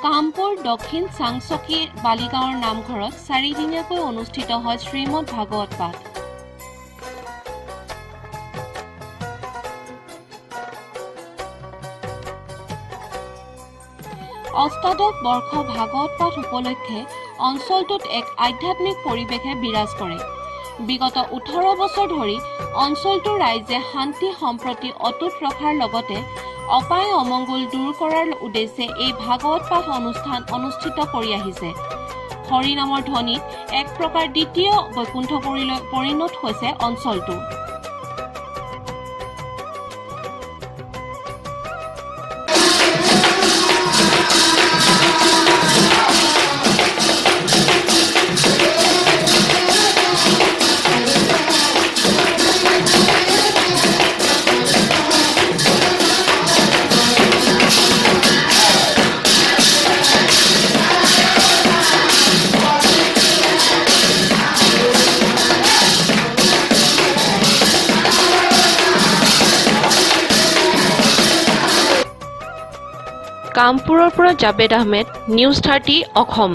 কামপুৰ দক্ষিণ চাংচকী বালিগাঁৱৰ নামঘৰত 4 দিনীয়াকৈ অনুষ্ঠিত হয় শ্ৰীমদ ভাগৱত পাঠ। অষ্টাদশ বৰ্ষ ভাগৱত পাঠ উপলক্ষে অঞ্চলটোত এক আধ্যাত্মিক পৰিৱেশে বিৰাজ কৰে। বিগত 18 বছৰ ধৰি অঞ্চলটোৰ ৰাইজে শান্তি সম্প্ৰতি অটুট ৰখাৰ লগতে অপায় অমংগল দূৰ কৰাৰ উদ্দেশ্যে এই ভাগৱত পাঠ অনুষ্ঠান অনুষ্ঠিত কৰি আহিছে। হৰিনামৰ ধ্বনিত এক প্ৰকাৰ দ্বিতীয় বৈকুণ্ঠপুৰীলৈ পৰিণত হৈছে অঞ্চলটো। কামপুৰৰ পৰা জাবেদ আহমেদ, নিউজ 30 অসম।